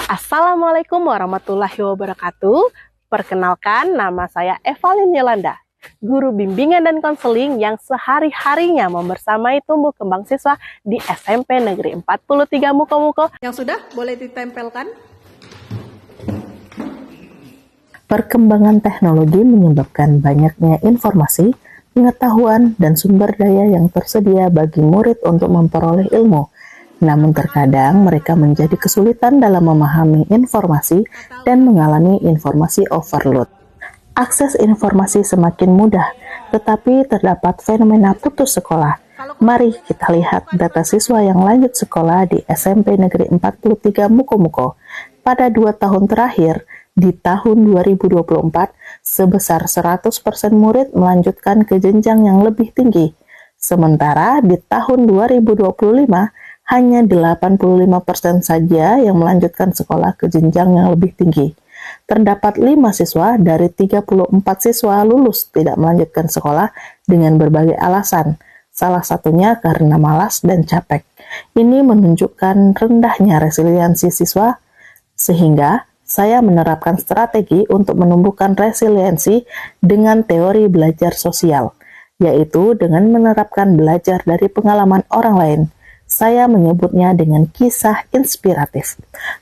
Assalamualaikum warahmatullahi wabarakatuh. Perkenalkan, nama saya Evalin Yolanda, guru bimbingan dan konseling yang sehari-harinya membersamai tumbuh kembang siswa di SMP Negeri 43 Muko-Muko. Yang sudah boleh ditempelkan. Perkembangan teknologi menyebabkan banyaknya informasi, pengetahuan, dan sumber daya yang tersedia bagi murid untuk memperoleh ilmu. Namun terkadang mereka menjadi kesulitan dalam memahami informasi dan mengalami informasi overload. Akses informasi semakin mudah, tetapi terdapat fenomena putus sekolah. Mari kita lihat data siswa yang lanjut sekolah di SMP Negeri 43 Muko-Muko. Pada 2 tahun terakhir, di tahun 2024, sebesar 100% murid melanjutkan ke jenjang yang lebih tinggi. Sementara di tahun 2025, hanya 85% saja yang melanjutkan sekolah ke jenjang yang lebih tinggi. Terdapat 5 siswa dari 34 siswa lulus tidak melanjutkan sekolah dengan berbagai alasan. Salah satunya karena malas dan capek. Ini menunjukkan rendahnya resiliensi siswa, sehingga saya menerapkan strategi untuk menumbuhkan resiliensi dengan teori belajar sosial, yaitu dengan menerapkan belajar dari pengalaman orang lain. Saya menyebutnya dengan kisah inspiratif.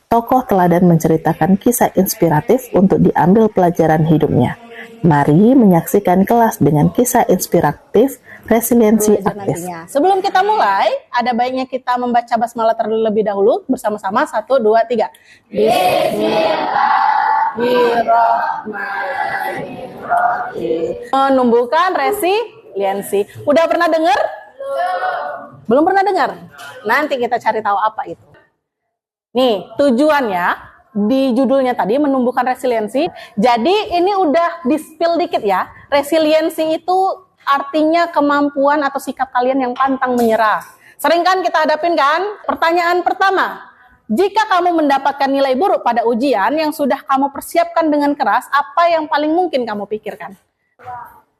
Tokoh teladan menceritakan kisah inspiratif untuk diambil pelajaran hidupnya. Mari menyaksikan kelas dengan kisah inspiratif resiliensi aktif. Nantinya. Sebelum kita mulai, ada baiknya kita membaca basmalah terlebih dahulu bersama-sama. 1, 2, 3. Bismillahirrahmanirrahim. Menumbuhkan resiliensi. Udah pernah dengar? Belum pernah dengar? Nanti kita cari tahu apa itu. Nih, tujuannya di judulnya tadi menumbuhkan resiliensi. Jadi ini udah di-spill dikit ya. Resiliensi itu artinya kemampuan atau sikap kalian yang pantang menyerah. Sering kan kita hadapin kan? Pertanyaan pertama, jika kamu mendapatkan nilai buruk pada ujian yang sudah kamu persiapkan dengan keras, apa yang paling mungkin kamu pikirkan?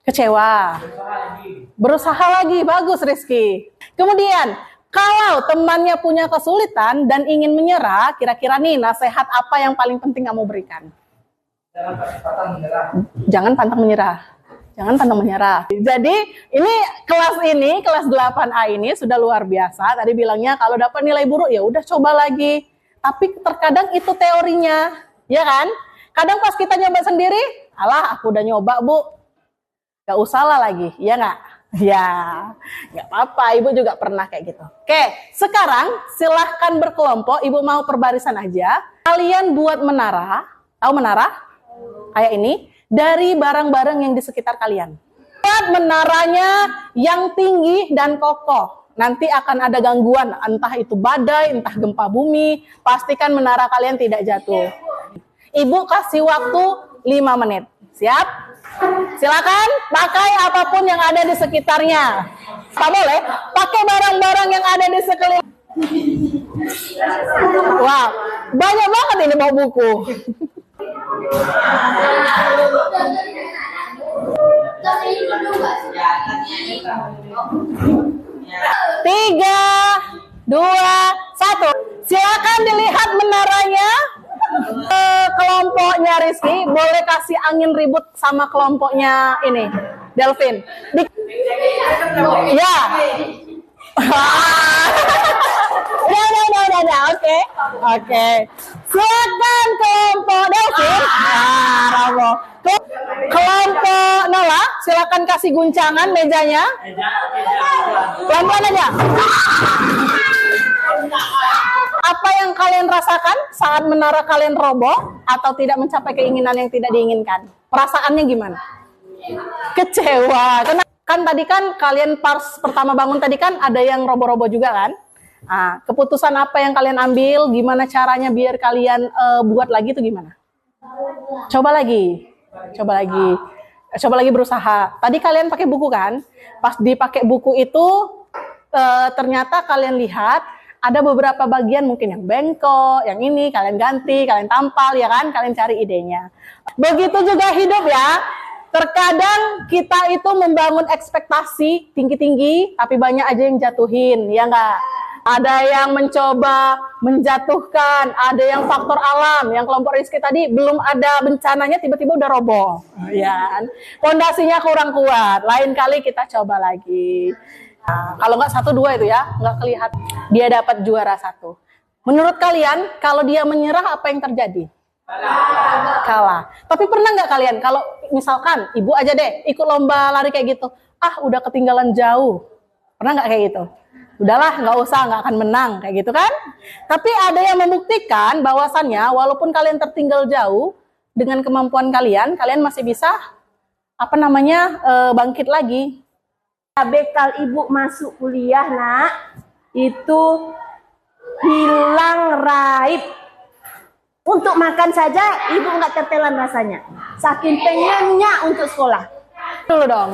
Kecewa. Berusaha lagi. Bagus, Rizky. Kemudian, kalau temannya punya kesulitan dan ingin menyerah, kira-kira nih nasihat apa yang paling penting kamu berikan? Jangan pantang menyerah. Jangan pantang menyerah. Jadi, kelas 8A ini sudah luar biasa. Tadi bilangnya kalau dapat nilai buruk ya udah coba lagi. Tapi terkadang itu teorinya, ya kan? Kadang pas kita nyoba sendiri, alah aku udah nyoba, Bu. Gak usah lah lagi, ya nggak? Ya, nggak apa-apa, Ibu juga pernah kayak gitu. Oke, sekarang silahkan berkelompok, Ibu mau perbarisan aja. Kalian buat menara, tahu menara? Kayak ini, dari barang-barang yang di sekitar kalian. Buat menaranya yang tinggi dan kokoh. Nanti akan ada gangguan, entah itu badai, entah gempa bumi. Pastikan menara kalian tidak jatuh. Ibu kasih waktu 5 menit. Siap? Silakan pakai apapun yang ada di sekitarnya. Tak boleh pakai barang-barang yang ada di sekeliling. Wow, banyak banget ini bawa buku. Tiga, 2, 1. Silakan dilihat menaranya. Kelompoknya Rizky boleh kasih angin ribut sama kelompoknya ini Delvin. Ya. Ya, oke. Silakan kelompok Delvin. Bravo. Kelompok Nola, silakan kasih guncangan mejanya. Pelan-pelan aja. Apa yang kalian rasakan saat menara kalian roboh atau tidak mencapai keinginan yang tidak diinginkan? Perasaannya gimana? Kecewa. Kan tadi kan kalian pas pertama bangun tadi kan ada yang roboh-roboh juga kan? Nah, keputusan apa yang kalian ambil? Gimana caranya biar kalian buat lagi itu gimana? Coba lagi berusaha. Tadi kalian pakai buku kan? Pas dipakai buku itu ternyata kalian lihat ada beberapa bagian mungkin yang bengkok, yang ini kalian ganti, kalian tampal, ya kan? Kalian cari idenya. Begitu juga hidup ya. Terkadang kita itu membangun ekspektasi tinggi-tinggi, tapi banyak aja yang jatuhin, ya nggak? Ada yang mencoba menjatuhkan, ada yang faktor alam, yang kelompok Rizky tadi belum ada bencananya tiba-tiba udah roboh. Ya, fondasinya kurang kuat. Lain kali kita coba lagi. Nah, kalau nggak 1-2 itu ya, nggak kelihatan. Dia dapat juara 1. Menurut kalian, kalau dia menyerah apa yang terjadi? Kalah. Tapi pernah nggak kalian, kalau misalkan ibu aja deh ikut lomba lari kayak gitu, udah ketinggalan jauh. Pernah nggak kayak gitu? Udahlah, nggak usah, nggak akan menang kayak gitu kan? Tapi ada yang membuktikan bahwasannya walaupun kalian tertinggal jauh dengan kemampuan kalian masih bisa bangkit lagi. Bekal ibu masuk kuliah nak itu hilang raib. Untuk makan saja ibu nggak tertelan rasanya, saking pengennya untuk sekolah. Dulu dong.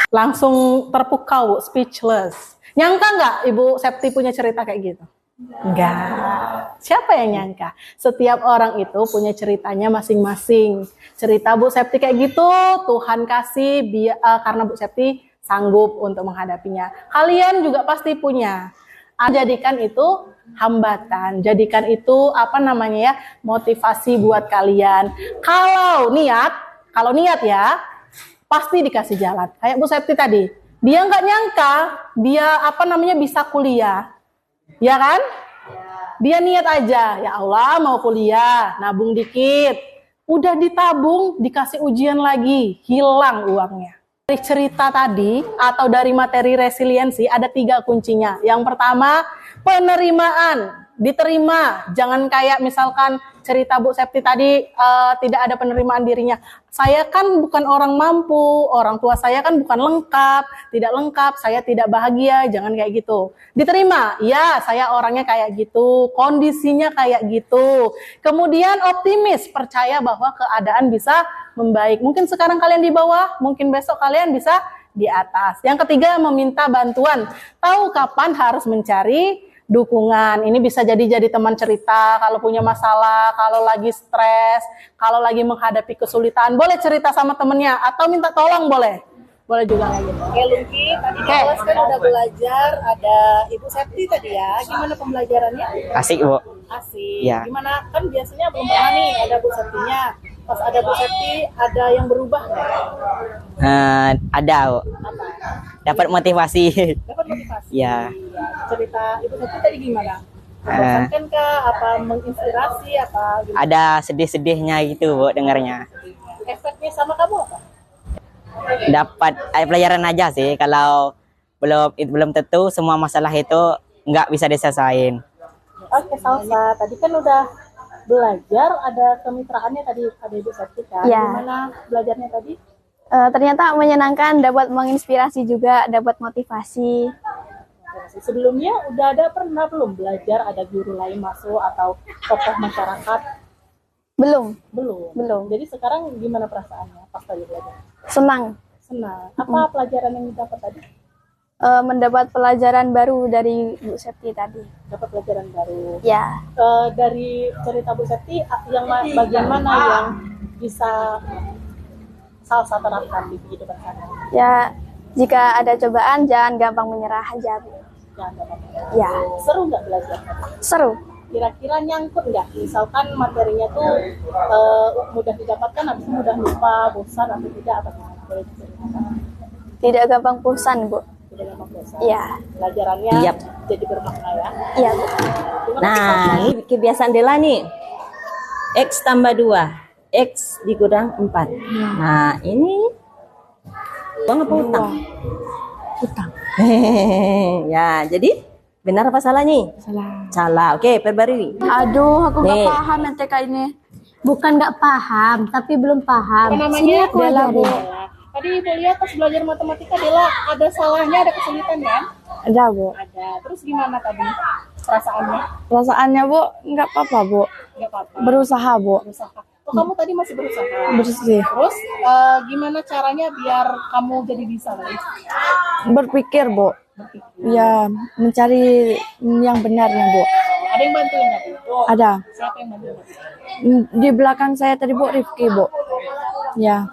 Langsung terpukau, speechless. Nyangka nggak Ibu Septi punya cerita kayak gitu? Enggak. Siapa yang nyangka? Setiap orang itu punya ceritanya masing-masing. Cerita Bu Septi kayak gitu, Tuhan kasih karena Bu Septi sanggup untuk menghadapinya. Kalian juga pasti punya. Jadikan itu hambatan, jadikan itu motivasi buat kalian. Kalau niat ya, pasti dikasih jalan. Kayak Bu Septi tadi, dia nggak nyangka dia bisa kuliah, ya kan? Dia niat aja, ya Allah mau kuliah, nabung dikit, udah ditabung, dikasih ujian lagi, hilang uangnya. Dari cerita tadi atau dari materi resiliensi ada 3 kuncinya. Yang pertama, penerimaan, diterima. Jangan kayak misalkan cerita Bu Septi tadi tidak ada penerimaan dirinya. Saya kan bukan orang mampu, orang tua saya kan bukan tidak lengkap, saya tidak bahagia, jangan kayak gitu. Diterima, ya saya orangnya kayak gitu, kondisinya kayak gitu. Kemudian optimis, percaya bahwa keadaan bisa membaik. Mungkin sekarang kalian di bawah, mungkin besok kalian bisa di atas. Yang ketiga, meminta bantuan. Tahu kapan harus mencari dukungan. Ini bisa jadi teman cerita kalau punya masalah, kalau lagi stres, kalau lagi menghadapi kesulitan, boleh cerita sama temennya atau minta tolong boleh juga kayak gitu. Oke Lungki, tadi kelas kan udah belajar, ada Ibu Septi tadi ya. Gimana pembelajarannya? Asik Bu. Asik. Ya. Gimana, kan biasanya belum pernah nih ada Bu Septinya. Pas ada Bu Septi, ada yang berubah nggak? Ada Bu. Apa? Dapat motivasi. Dapat motivasi. Ya. Cerita Ibu Septi tadi gimana? Membosankan kah? Apa menginspirasi? Apa? Gimana? Ada sedih-sedihnya gitu Bu dengarnya. Efeknya sama kamu apa? Dapat pelajaran aja sih, kalau belum tentu semua masalah itu nggak bisa diselesain. Oke, Salsa. Tadi kan udah belajar, ada kemitraannya tadi, ada Ibu Septi kan? Ya. Gimana belajarnya tadi? Ternyata menyenangkan, dapat menginspirasi juga, dapat motivasi. Sebelumnya pernah belum belajar ada guru lain masuk atau tokoh masyarakat? Belum. Jadi sekarang gimana perasaannya pas tadi belajar? Senang. Apa pelajaran yang didapat tadi? Mendapat pelajaran baru dari Bu Septi tadi. Dapat pelajaran baru. Ya. Dari cerita Bu Septi, bagian mana yang bisa Salsa terapkan di kehidupan sana? Ya, jika ada cobaan jangan gampang menyerah aja, Bu. Jangan gampang. Ya. Seru nggak belajar? Seru. Kira-kira nyangkut nggak? Misalkan materinya tuh mudah didapatkan, habis itu mudah lupa, bosan atau tidak? Apa boleh diceritakan? Tidak gampang bosan, Bu. Tidak gampang bosan. Iya. Pelajarannya Yap. jadi bermakna ya. Iya, Bu. Nah, ini kebiasaan Dela nih. X tambah 2, X dikurang 4. Nah, ini uang apa utang? Utang. Ya, jadi benar apa salah nih? Salah. Oke, perbarui. Aduh, aku nggak Nih. paham MTK ini. Bukan nggak paham, tapi belum paham. Apa namanya? Sini aku Dela, Bu. ajarin. Tadi Ibu lihat pas belajar matematika, Dela ada salahnya, ada kesulitan kan? Ada, Bu. Ada. Terus gimana tadi perasaannya? Perasaannya, Bu, nggak apa-apa, Bu. Nggak apa-apa. Berusaha, Bu. Berusaha. Oh, kamu tadi masih berusaha. Bersih. Terus gimana caranya biar kamu jadi bisa lagi? Berpikir, Bu. Ya, mencari yang benarnya, Bu. Ada yang bantuin tadi? Ada. Siapa yang bantuin? Di belakang saya tadi, Bu, Rifki, Bu. Ya.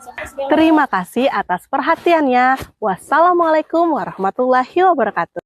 Terima kasih atas perhatiannya. Wassalamualaikum warahmatullahi wabarakatuh.